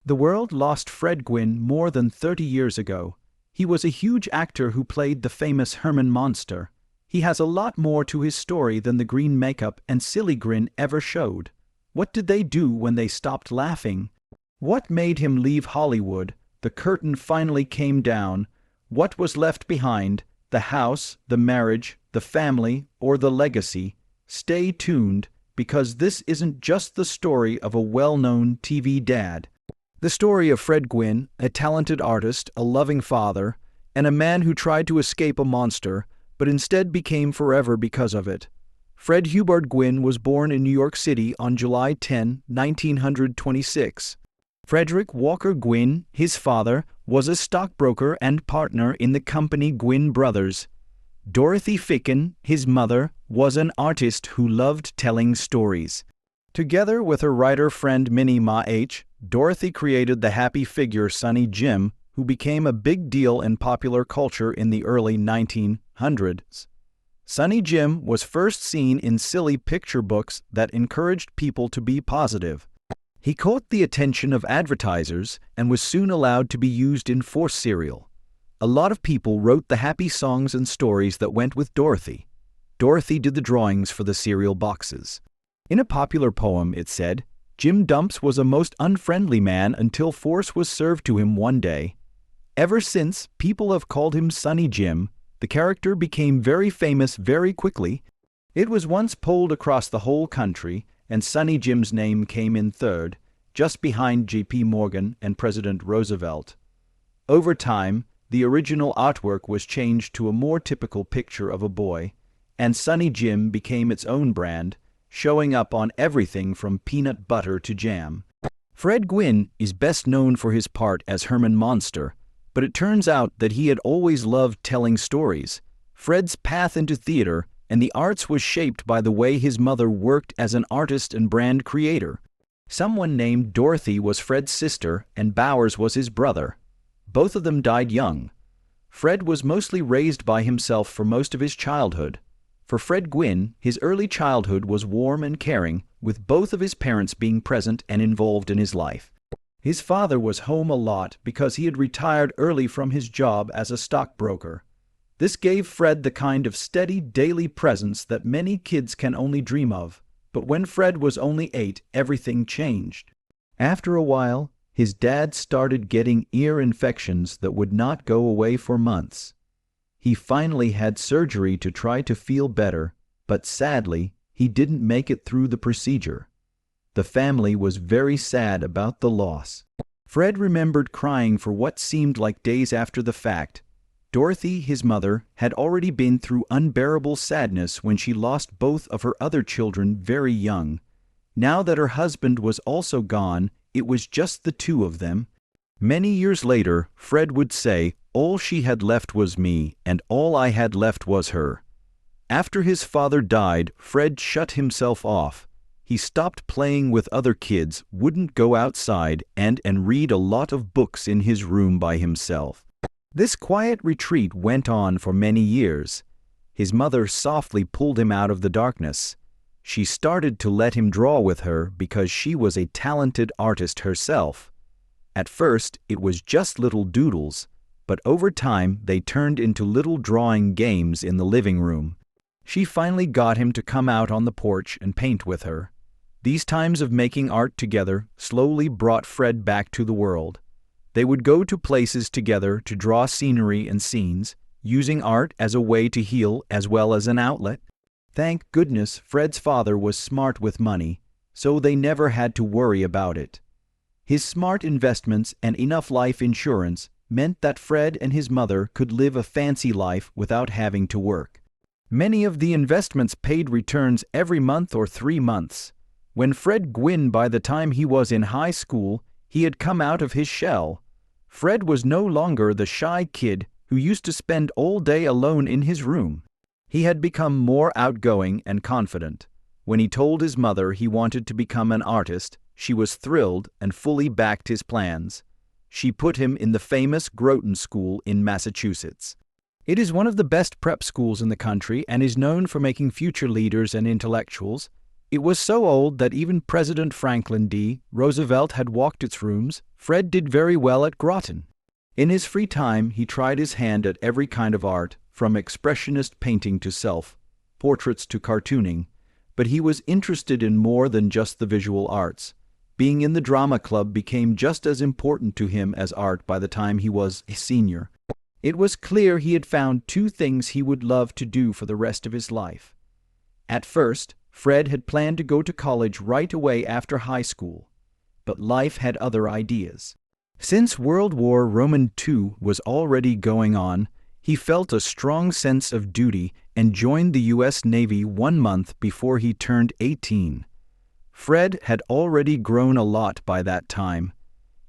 The world lost Fred Gwynne more than 30 years ago. He was a huge actor who played the famous Herman Munster. He has a lot more to his story than the green makeup and silly grin ever showed. What did they do when they stopped laughing? What made him leave Hollywood? The curtain finally came down. What was left behind? The house, the marriage, the family, or the legacy? Stay tuned, because this isn't just the story of a well-known TV dad. The story of Fred Gwynne, a talented artist, a loving father, and a man who tried to escape a monster, but instead became forever because of it. Fred Hubert Gwynne was born in New York City on July 10, 1926. Frederick Walker Gwynne, his father, was a stockbroker and partner in the company Gwynne Brothers. Dorothy Ficken, his mother, was an artist who loved telling stories. Together with her writer friend Minnie Ma H., Dorothy created the happy figure Sonny Jim, who became a big deal in popular culture in the early 1900s. Sonny Jim was first seen in silly picture books that encouraged people to be positive. He caught the attention of advertisers and was soon allowed to be used in Force cereal. A lot of people wrote the happy songs and stories that went with Dorothy. Dorothy did the drawings for the cereal boxes. In a popular poem, it said, "Jim Dumps was a most unfriendly man until Force was served to him one day. Ever since, people have called him Sonny Jim. The character became very famous very quickly. It was once polled across the whole country, and Sonny Jim's name came in third, just behind J.P. Morgan and President Roosevelt. Over time, the original artwork was changed to a more typical picture of a boy, and Sonny Jim became its own brand, showing up on everything from peanut butter to jam. Fred Gwynne is best known for his part as Herman Munster, but it turns out that he had always loved telling stories. Fred's path into theater and the arts was shaped by the way his mother worked as an artist and brand creator. Someone named Dorothy was Fred's sister and Bowers was his brother. Both of them died young. Fred was mostly raised by himself for most of his childhood. For Fred Gwynne, his early childhood was warm and caring, with both of his parents being present and involved in his life. His father was home a lot because he had retired early from his job as a stockbroker. This gave Fred the kind of steady daily presence that many kids can only dream of. But when Fred was only 8, everything changed. After a while, his dad started getting ear infections that would not go away for months. He finally had surgery to try to feel better, but sadly, he didn't make it through the procedure. The family was very sad about the loss. Fred remembered crying for what seemed like days after the fact. Dorothy, his mother, had already been through unbearable sadness when she lost both of her other children very young. Now that her husband was also gone, it was just the two of them. Many years later, Fred would say, "All she had left was me, and all I had left was her." After his father died, Fred shut himself off. He stopped playing with other kids, wouldn't go outside, and read a lot of books in his room by himself. This quiet retreat went on for many years. His mother softly pulled him out of the darkness. She started to let him draw with her because she was a talented artist herself. At first, it was just little doodles, but over time they turned into little drawing games in the living room. She finally got him to come out on the porch and paint with her. These times of making art together slowly brought Fred back to the world. They would go to places together to draw scenery and scenes, using art as a way to heal as well as an outlet. Thank goodness Fred's father was smart with money, so they never had to worry about it. His smart investments and enough life insurance meant that Fred and his mother could live a fancy life without having to work. Many of the investments paid returns every month or 3 months. When Fred Gwynne, by the time he was in high school, he had come out of his shell. Fred was no longer the shy kid who used to spend all day alone in his room. He had become more outgoing and confident. When he told his mother he wanted to become an artist, she was thrilled and fully backed his plans. She put him in the famous Groton School in Massachusetts. It is one of the best prep schools in the country and is known for making future leaders and intellectuals. It was so old that even President Franklin D. Roosevelt had walked its rooms. Fred did very well at Groton. In his free time, he tried his hand at every kind of art, from expressionist painting to self-portraits to cartooning, but he was interested in more than just the visual arts. Being in the drama club became just as important to him as art by the time he was a senior. It was clear he had found two things he would love to do for the rest of his life. At first, Fred had planned to go to college right away after high school, but life had other ideas. Since World War II was already going on, he felt a strong sense of duty and joined the U.S. Navy 1 month before he turned 18. Fred had already grown a lot by that time.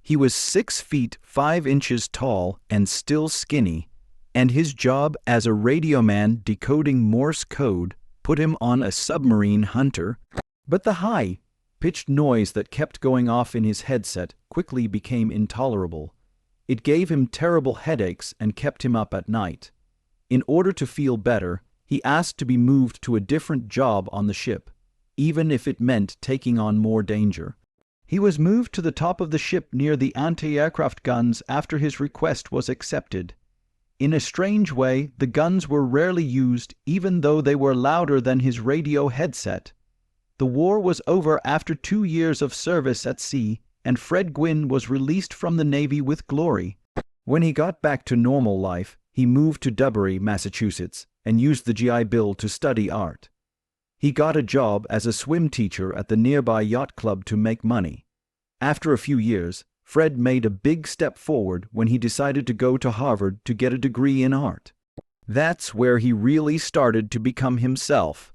He was 6 feet 5 inches tall and still skinny, and his job as a radioman decoding Morse code put him on a submarine hunter. But the high-pitched noise that kept going off in his headset quickly became intolerable. It gave him terrible headaches and kept him up at night. In order to feel better, he asked to be moved to a different job on the ship, even if it meant taking on more danger. He was moved to the top of the ship near the anti-aircraft guns after his request was accepted. In a strange way, the guns were rarely used, even though they were louder than his radio headset. The war was over after 2 years of service at sea, and Fred Gwynne was released from the Navy with glory. When he got back to normal life, he moved to Dubbury, Massachusetts, and used the GI Bill to study art. He got a job as a swim teacher at the nearby yacht club to make money. After a few years, Fred made a big step forward when he decided to go to Harvard to get a degree in art. That's where he really started to become himself.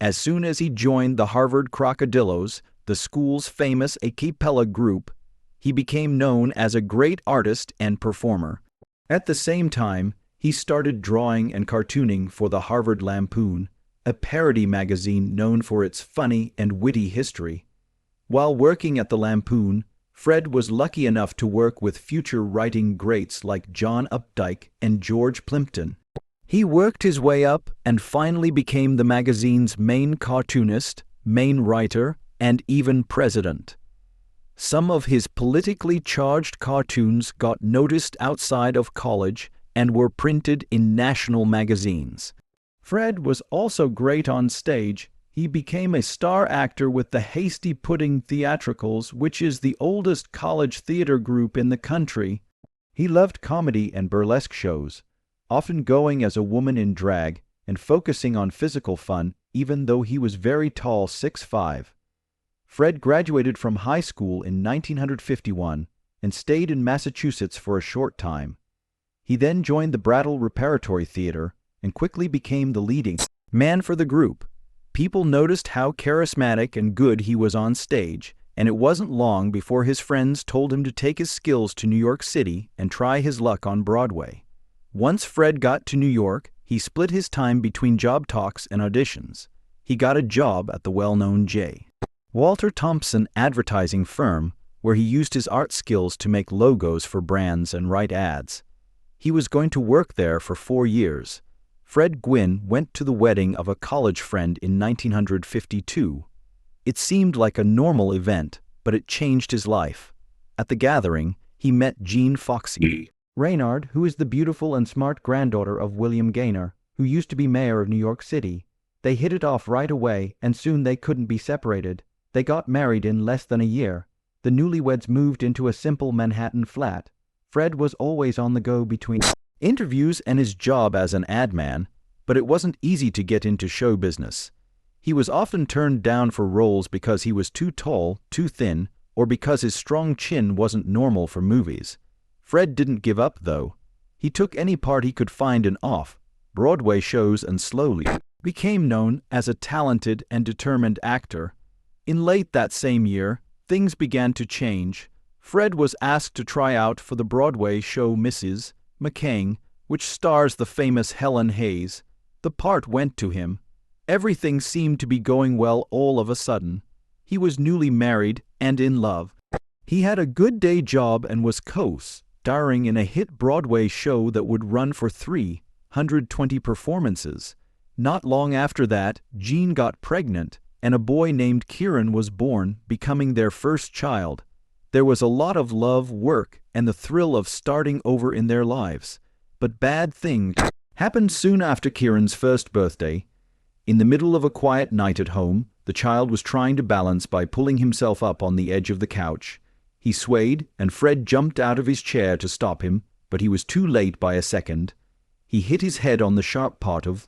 As soon as he joined the Harvard Crocodillos, the school's famous a cappella group, he became known as a great artist and performer. At the same time, he started drawing and cartooning for the Harvard Lampoon, a parody magazine known for its funny and witty history. While working at the Lampoon, Fred was lucky enough to work with future writing greats like John Updike and George Plimpton. He worked his way up and finally became the magazine's main cartoonist, main writer, and even president. Some of his politically charged cartoons got noticed outside of college and were printed in national magazines. Fred was also great on stage. He became a star actor with the Hasty Pudding Theatricals, which is the oldest college theater group in the country. He loved comedy and burlesque shows, often going as a woman in drag and focusing on physical fun, even though he was very tall, 6'5". Fred graduated from high school in 1951 and stayed in Massachusetts for a short time. He then joined the Brattle Repertory Theater and quickly became the leading man for the group. People noticed how charismatic and good he was on stage, and it wasn't long before his friends told him to take his skills to New York City and try his luck on Broadway. Once Fred got to New York, he split his time between job talks and auditions. He got a job at the well-known J. Walter Thompson advertising firm, where he used his art skills to make logos for brands and write ads. He was going to work there for 4 years. Fred Gwynne went to the wedding of a college friend in 1952. It seemed like a normal event, but it changed his life. At the gathering, he met Jean Foxy Reynard, who is the beautiful and smart granddaughter of William Gaynor, who used to be mayor of New York City. They hit it off right away, and soon they couldn't be separated. They got married in less than a year. The newlyweds moved into a simple Manhattan flat. Fred was always on the go between interviews and his job as an ad man, but it wasn't easy to get into show business. He was often turned down for roles because he was too tall, too thin, or because his strong chin wasn't normal for movies. Fred didn't give up, though. He took any part he could find in off-Broadway shows and slowly became known as a talented and determined actor. In late that same year, things began to change. Fred was asked to try out for the Broadway show Mrs. McCang, which stars the famous Helen Hayes. The part went to him. Everything seemed to be going well all of a sudden. He was newly married and in love. He had a good day job and was co-starring in a hit Broadway show that would run for 320 performances. Not long after that, Jean got pregnant, and a boy named Kieran was born, becoming their first child. There was a lot of love, work, and the thrill of starting over in their lives. But bad things happened soon after Kieran's first birthday. In the middle of a quiet night at home, the child was trying to balance by pulling himself up on the edge of the couch. He swayed, and Fred jumped out of his chair to stop him, but he was too late by a second. He hit his head on the sharp part of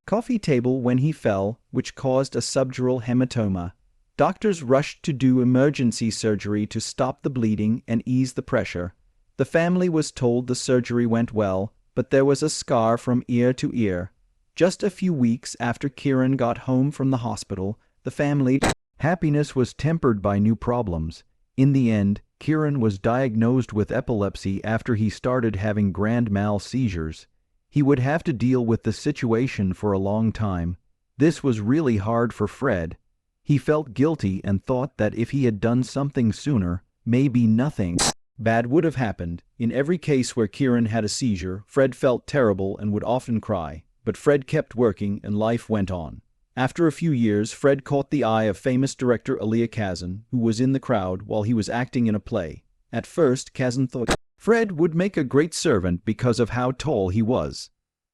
coffee table when he fell, which caused a subdural hematoma. Doctors rushed to do emergency surgery to stop the bleeding and ease the pressure. The family was told the surgery went well, but there was a scar from ear to ear. Just a few weeks after Kieran got home from the hospital, the family's happiness was tempered by new problems. In the end, Kieran was diagnosed with epilepsy after he started having grand mal seizures. He would have to deal with the situation for a long time. This was really hard for Fred. He felt guilty and thought that if he had done something sooner, maybe nothing bad would have happened. In every case where Kieran had a seizure, Fred felt terrible and would often cry. But Fred kept working and life went on. After a few years, Fred caught the eye of famous director Elia Kazan, who was in the crowd while he was acting in a play. At first, Kazan thought Fred would make a great servant because of how tall he was.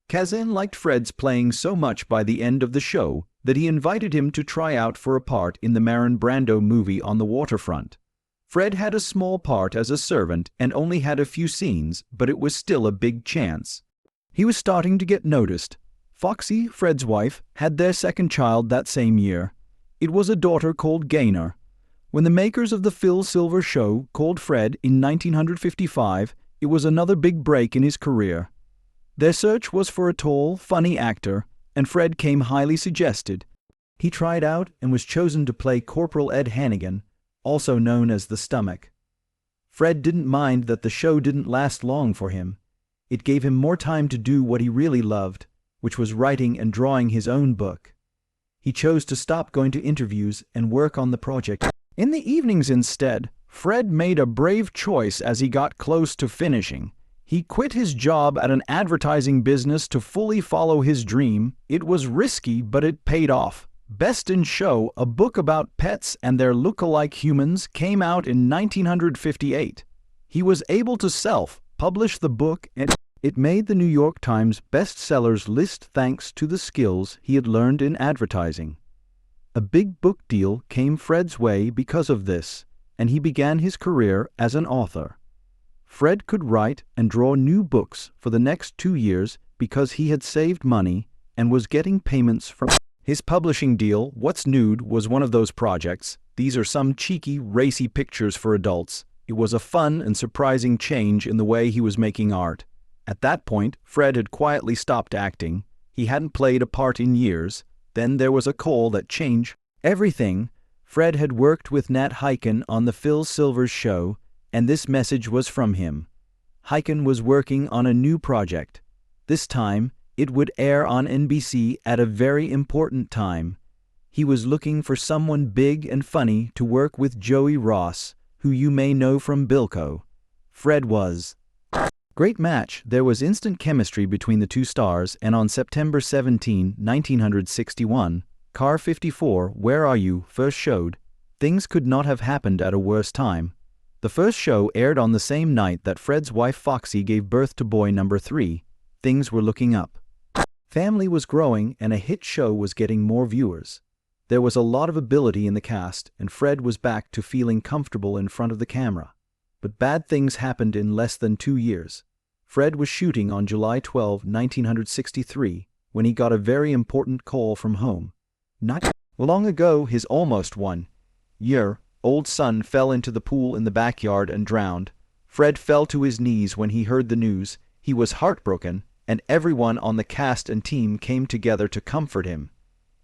Kazan liked Fred's playing so much by the end of the show that he invited him to try out for a part in the Marlon Brando movie on the waterfront. Fred had a small part as a servant and only had a few scenes, but it was still a big chance. He was starting to get noticed. Foxy, Fred's wife, had their second child that same year. It was a daughter called Gaynor. When the makers of the Phil Silver Show called Fred in 1955, it was another big break in his career. Their search was for a tall, funny actor, and Fred came highly suggested. He tried out and was chosen to play Corporal Ed Hannigan, also known as the Stomach. Fred didn't mind that the show didn't last long for him. It gave him more time to do what he really loved, which was writing and drawing his own book. He chose to stop going to interviews and work on the project. In the evenings instead, Fred made a brave choice as he got close to finishing. He quit his job at an advertising business to fully follow his dream. It was risky, but it paid off. Best in Show, a book about pets and their look-alike humans, came out in 1958. He was able to self-publish the book, and it made the New York Times bestsellers list thanks to the skills he had learned in advertising. A big book deal came Fred's way because of this, and he began his career as an author. Fred could write and draw new books for the next 2 years because he had saved money and was getting payments from his publishing deal. What's Nude was one of those projects. These are some cheeky, racy pictures for adults. It was a fun and surprising change in the way he was making art. At that point, Fred had quietly stopped acting. He hadn't played a part in years. Then there was a call that changed everything. Fred had worked with Nat Hiken on the Phil Silvers Show, and this message was from him. Hiken was working on a new project. This time, it would air on NBC at a very important time. He was looking for someone big and funny to work with Joey Ross, who you may know from Bilko. Fred was. Great match. There was instant chemistry between the two stars, and on September 17, 1961, Car 54, Where Are You, first showed. Things could not have happened at a worse time. The first show aired on the same night that Fred's wife Foxy gave birth to boy number 3. Things were looking up. Family was growing, and a hit show was getting more viewers. There was a lot of ability in the cast, and Fred was back to feeling comfortable in front of the camera. But bad things happened in less than 2 years. Fred was shooting on July 12, 1963, when he got a very important call from home. Not long ago, his almost 1-year-old son fell into the pool in the backyard and drowned. Fred fell to his knees when he heard the news. He was heartbroken, and everyone on the cast and team came together to comfort him.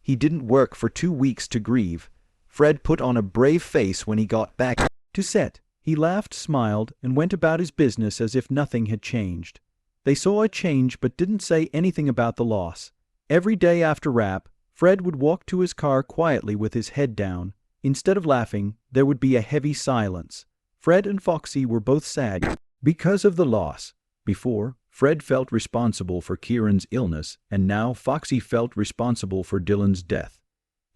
He didn't work for 2 weeks to grieve. Fred put on a brave face when he got back to set. He laughed, smiled, and went about his business as if nothing had changed. They saw a change but didn't say anything about the loss. Every day after wrap, Fred would walk to his car quietly with his head down. Instead of laughing, there would be a heavy silence. Fred and Foxy were both sad because of the loss. Before, Fred felt responsible for Kieran's illness, and now Foxy felt responsible for Dylan's death.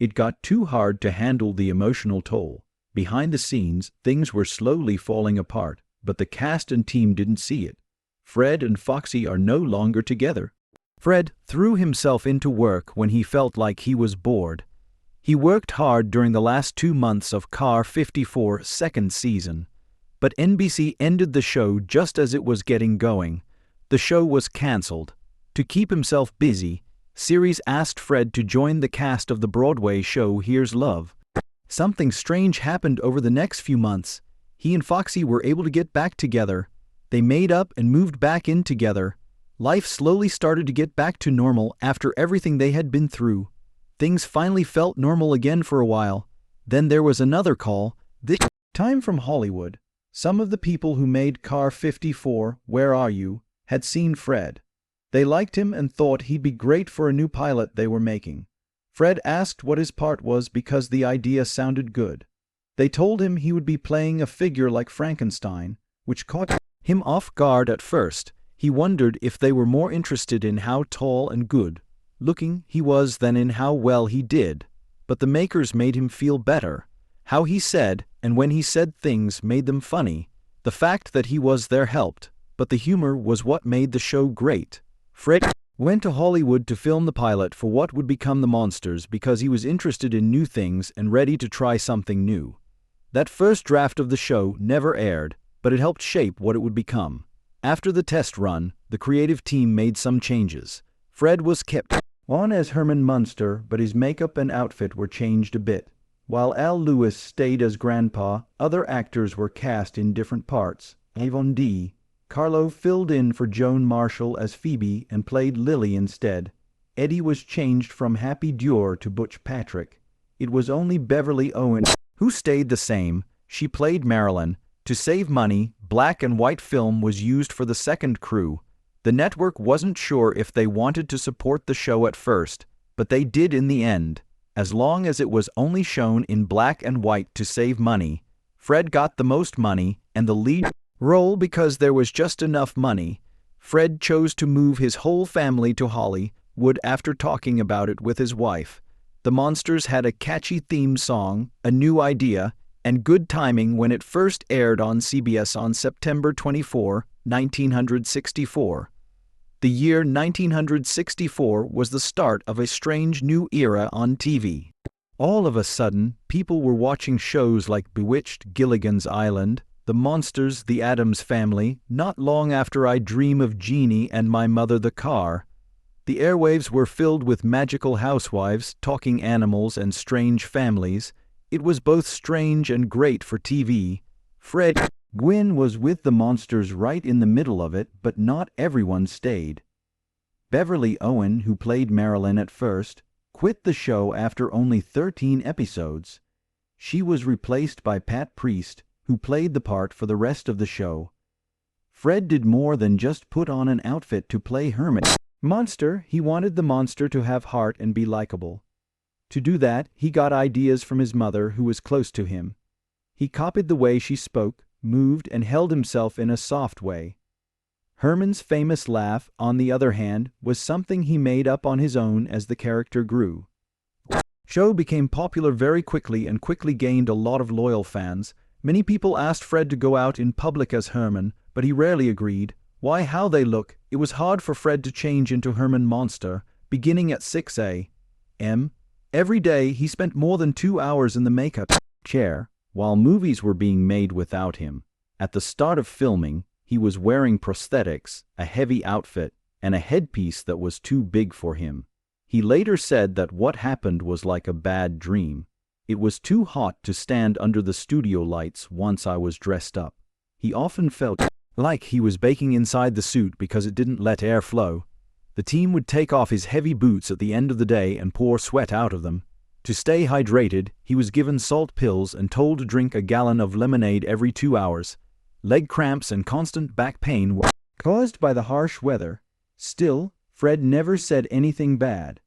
It got too hard to handle the emotional toll. Behind the scenes, things were slowly falling apart, but the cast and team didn't see it. Fred and Foxy are no longer together. Fred threw himself into work when he felt like he was bored. He worked hard during the last 2 months of Car 54's second season. But NBC ended the show just as it was getting going. The show was cancelled. To keep himself busy, series asked Fred to join the cast of the Broadway show Here's Love. Something strange happened over the next few months. He and Foxy were able to get back together. They made up and moved back in together. Life slowly started to get back to normal after everything they had been through. Things finally felt normal again for a while. Then there was another call, this time from Hollywood. Some of the people who made Car 54, Where Are You?, had seen Fred. They liked him and thought he'd be great for a new pilot they were making. Fred asked what his part was because the idea sounded good. They told him he would be playing a figure like Frankenstein, which caught him off guard at first. He wondered if they were more interested in how tall and good looking he was than in how well he did. But the makers made him feel better. How he said, and when he said things made them funny. The fact that he was there helped, but the humor was what made the show great. Fred went to Hollywood to film the pilot for what would become The Monsters because he was interested in new things and ready to try something new. That first draft of the show never aired, but it helped shape what it would become. After the test run, the creative team made some changes. Fred was kept on as Herman Munster, but his makeup and outfit were changed a bit. While Al Lewis stayed as Grandpa, other actors were cast in different parts. Avon D. Carlo filled in for Joan Marshall as Phoebe and played Lily instead. Eddie was changed from Happy Dure to Butch Patrick. It was only Beverly Owen who stayed the same. She played Marilyn. To save money, black and white film was used for the second crew. The network wasn't sure if they wanted to support the show at first, but they did in the end. As long as it was only shown in black and white to save money, Fred got the most money and the lead role because there was just enough money. Fred chose to move his whole family to Hollywood after talking about it with his wife. The Monsters had a catchy theme song, a new idea, and good timing when it first aired on CBS on September 24, 1964. The year 1964 was the start of a strange new era on TV. All of a sudden, people were watching shows like Bewitched, Gilligan's Island, The Monsters, The Addams Family, Not Long After I Dream of Jeannie and My Mother the Car. The airwaves were filled with magical housewives, talking animals, and strange families. It was both strange and great for TV. Gwynne was with the Monsters right in the middle of it, but not everyone stayed. Beverly Owen, who played Marilyn at first, quit the show after only 13 episodes. She was replaced by Pat Priest, who played the part for the rest of the show. Fred did more than just put on an outfit to play Herman Munster. He wanted the monster to have heart and be likable. To do that, he got ideas from his mother, who was close to him. He copied the way she spoke, moved, and held himself in a soft way. Herman's famous laugh, on the other hand, was something he made up on his own as the character grew. The show became popular very quickly and quickly gained a lot of loyal fans. Many people asked Fred to go out in public as Herman, but he rarely agreed. Why, how they look. It was hard for Fred to change into Herman Munster, beginning at 6 a.m. Every day he spent more than 2 hours in the makeup chair, while movies were being made without him. At the start of filming, he was wearing prosthetics, a heavy outfit, and a headpiece that was too big for him. He later said that what happened was like a bad dream. It was too hot to stand under the studio lights once I was dressed up. He often felt like he was baking inside the suit because it didn't let air flow. The team would take off his heavy boots at the end of the day and pour sweat out of them. To stay hydrated, he was given salt pills and told to drink a gallon of lemonade every 2 hours. Leg cramps and constant back pain were caused by the harsh weather. Still, Fred never said anything bad.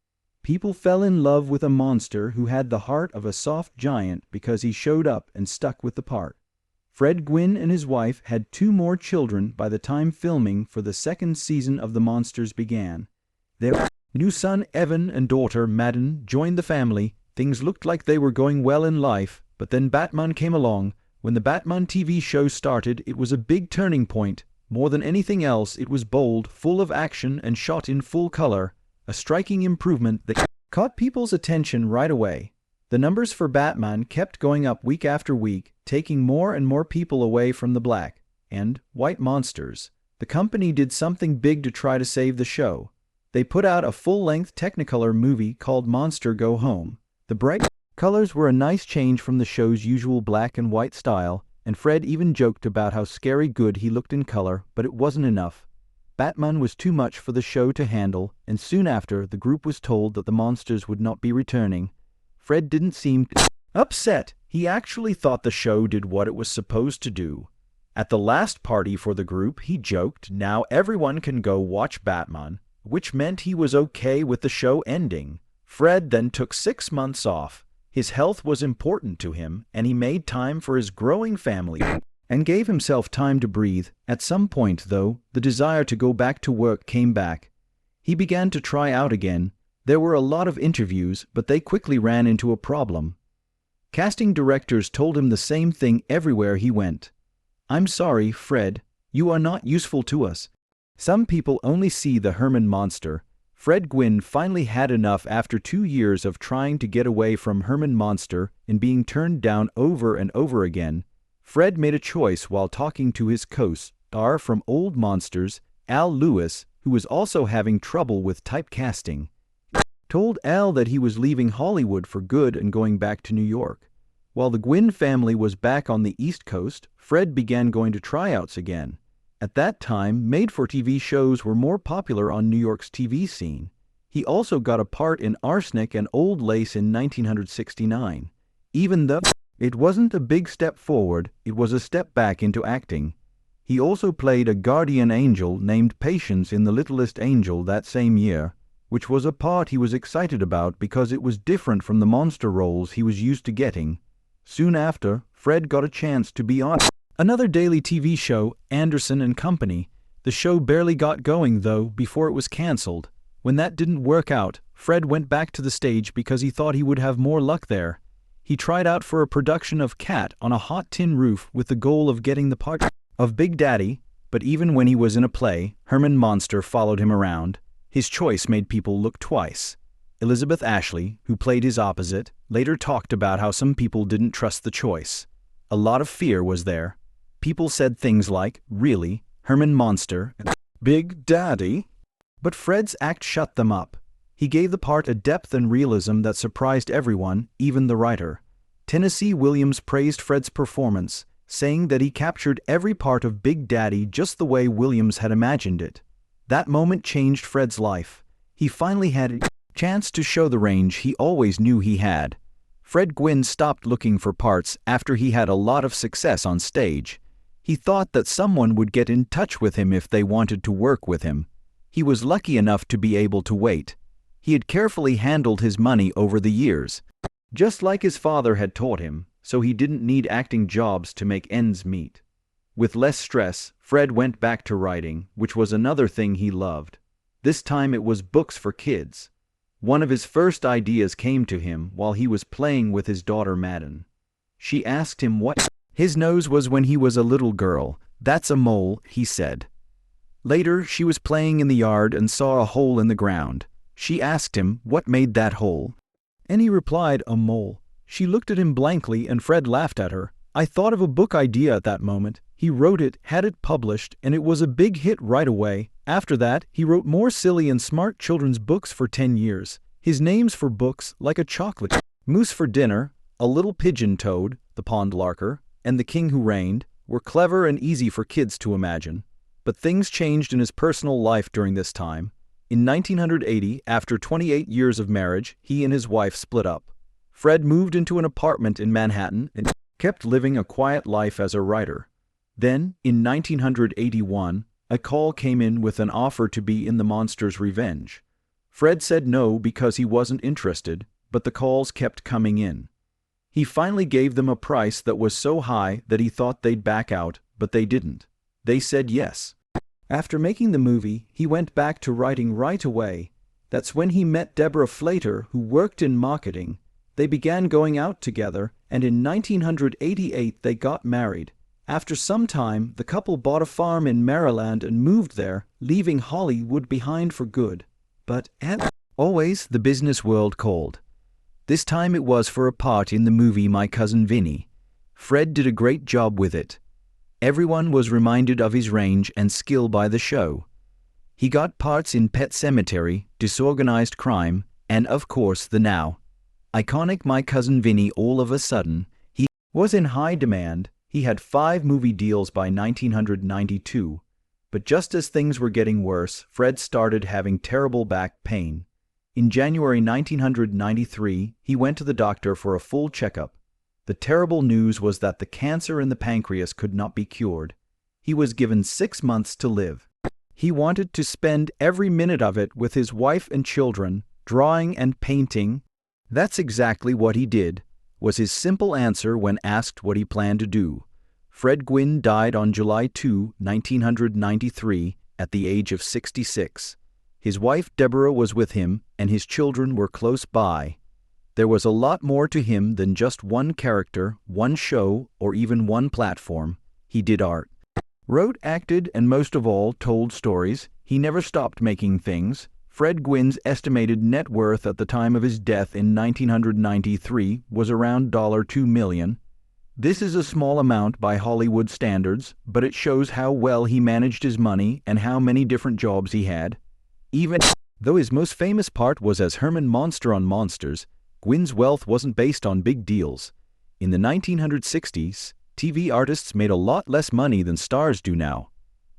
People fell in love with a monster who had the heart of a soft giant because he showed up and stuck with the part. Fred Gwynne and his wife had 2 more children by the time filming for the second season of The Monsters began. Their new son Evan and daughter Madden joined the family. Things looked like they were going well in life, but then Batman came along. When the Batman TV show started, it was a big turning point. More than anything else, it was bold, full of action, and shot in full color, a striking improvement that caught people's attention right away. The numbers for Batman kept going up week after week, taking more and more people away from the black and white monsters. The company did something big to try to save the show. They put out a full-length Technicolor movie called Monster Go Home. The bright colors were a nice change from the show's usual black and white style, and Fred even joked about how scary good he looked in color, but it wasn't enough. Batman was too much for the show to handle, and soon after, the group was told that the monsters would not be returning. Fred didn't seem upset. He actually thought the show did what it was supposed to do. At the last party for the group, he joked, now everyone can go watch Batman, which meant he was okay with the show ending. Fred then took 6 months off. His health was important to him, and he made time for his growing family and gave himself time to breathe. At some point, though, the desire to go back to work came back. He began to try out again. There were a lot of interviews, but they quickly ran into a problem. Casting directors told him the same thing everywhere he went. "I'm sorry, Fred, you are not useful to us. Some people only see the Herman Munster." Gwynne finally had enough after 2 years of trying to get away from Herman Munster and being turned down over and over again. Fred made a choice while talking to his co-star from Old Monsters, Al Lewis, who was also having trouble with typecasting. Told Al that he was leaving Hollywood for good and going back to New York. While the Gwynne family was back on the East Coast, Fred began going to tryouts again. At that time, made-for-TV shows were more popular on New York's TV scene. He also got a part in Arsenic and Old Lace in 1969. Even though it wasn't a big step forward, it was a step back into acting. He also played a guardian angel named Patience in The Littlest Angel that same year, which was a part he was excited about because it was different from the monster roles he was used to getting. Soon after, Fred got a chance to be on another daily TV show, Anderson and Company. The show barely got going, though, before it was canceled. When that didn't work out, Fred went back to the stage because he thought he would have more luck there. He tried out for a production of Cat on a Hot Tin Roof with the goal of getting the part of Big Daddy, but even when he was in a play, Herman Munster followed him around. His choice made people look twice. Elizabeth Ashley, who played his opposite, later talked about how some people didn't trust the choice. A lot of fear was there. People said things like, "Really? Herman Munster? Big Daddy?" But Fred's act shut them up. He gave the part a depth and realism that surprised everyone, even the writer. Tennessee Williams praised Fred's performance, saying that he captured every part of Big Daddy just the way Williams had imagined it. That moment changed Fred's life. He finally had a chance to show the range he always knew he had. Gwynne stopped looking for parts after he had a lot of success on stage. He thought that someone would get in touch with him if they wanted to work with him. He was lucky enough to be able to wait. He had carefully handled his money over the years, just like his father had taught him, so he didn't need acting jobs to make ends meet. With less stress, Fred went back to writing, which was another thing he loved. This time it was books for kids. One of his first ideas came to him while he was playing with his daughter Madden. She asked him what his nose was when he was a little girl. "That's a mole," he said. Later, she was playing in the yard and saw a hole in the ground. She asked him what made that hole, and he replied, "A mole." She looked at him blankly and Fred laughed at her. "I thought of a book idea at that moment." He wrote it, had it published, and it was a big hit right away. After that, he wrote more silly and smart children's books for 10 years. His names for books, like a chocolate mousse for dinner, A Little Pigeon Toad, The Pond Larker, and The King Who Reigned, were clever and easy for kids to imagine. But things changed in his personal life during this time. In 1980, after 28 years of marriage, he and his wife split up. Fred moved into an apartment in Manhattan and kept living a quiet life as a writer. Then, in 1981, a call came in with an offer to be in The Monster's Revenge. Fred said no because he wasn't interested, but the calls kept coming in. He finally gave them a price that was so high that he thought they'd back out, but they didn't. They said yes. After making the movie, he went back to writing right away. That's when he met Deborah Flater, who worked in marketing. They began going out together, and in 1988 they got married. After some time, the couple bought a farm in Maryland and moved there, leaving Hollywood behind for good. But as always, the business world called. This time it was for a part in the movie My Cousin Vinny. Fred did a great job with it. Everyone was reminded of his range and skill by the show. He got parts in Pet Sematary, Disorganized Crime, and of course the now iconic My Cousin Vinny. All of a sudden, he was in high demand. He had 5 movie deals by 1992. But just as things were getting worse, Fred started having terrible back pain. In January 1993, he went to the doctor for a full checkup. The terrible news was that the cancer in the pancreas could not be cured. He was given 6 months to live. He wanted to spend every minute of it with his wife and children, drawing and painting. That's exactly what he did, was his simple answer when asked what he planned to do. Fred Gwynne died on July 2, 1993, at the age of 66. His wife Deborah was with him, and his children were close by. There was a lot more to him than just one character, one show, or even one platform. He did art, wrote, acted, and most of all, told stories. He never stopped making things. Fred Gwynne's estimated net worth at the time of his death in 1993 was around $2 million. This is a small amount by Hollywood standards, but it shows how well he managed his money and how many different jobs he had. Even though his most famous part was as Herman Munster on Monsters, Gwynne's wealth wasn't based on big deals. In the 1960s, TV artists made a lot less money than stars do now.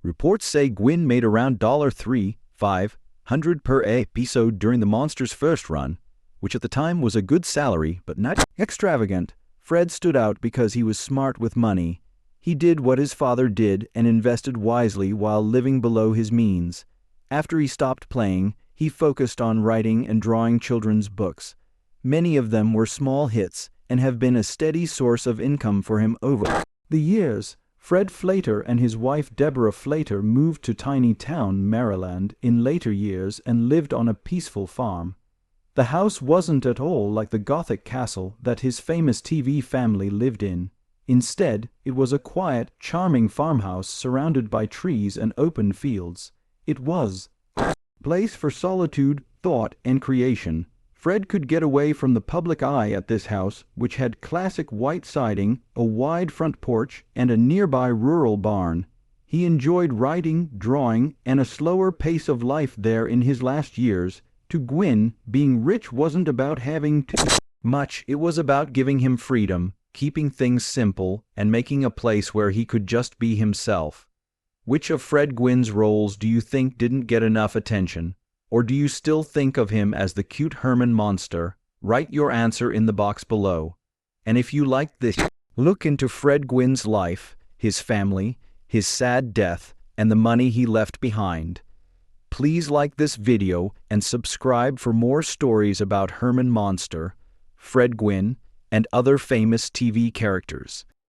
Reports say Gwynne made around $3,500 per episode during the Monsters' first run, which at the time was a good salary but not extravagant. Fred stood out because he was smart with money. He did what his father did and invested wisely while living below his means. After he stopped playing, he focused on writing and drawing children's books. Many of them were small hits and have been a steady source of income for him over the years. Fred Flater and his wife Deborah Flater moved to tiny town, Maryland, in later years and lived on a peaceful farm. The house wasn't at all like the Gothic castle that his famous TV family lived in. Instead, it was a quiet, charming farmhouse surrounded by trees and open fields. It was a place for solitude, thought, and creation. Fred could get away from the public eye at this house, which had classic white siding, a wide front porch, and a nearby rural barn. He enjoyed writing, drawing, and a slower pace of life there in his last years. To Gwynne, being rich wasn't about having too much. It was about giving him freedom, keeping things simple, and making a place where he could just be himself. Which of Fred Gwynne's roles do you think didn't get enough attention? Or do you still think of him as the cute Herman Munster? Write your answer in the box below. And if you liked this look into Fred Gwynne's life, his family, his sad death, and the money he left behind, please like this video and subscribe for more stories about Herman Munster, Fred Gwynne, and other famous TV characters.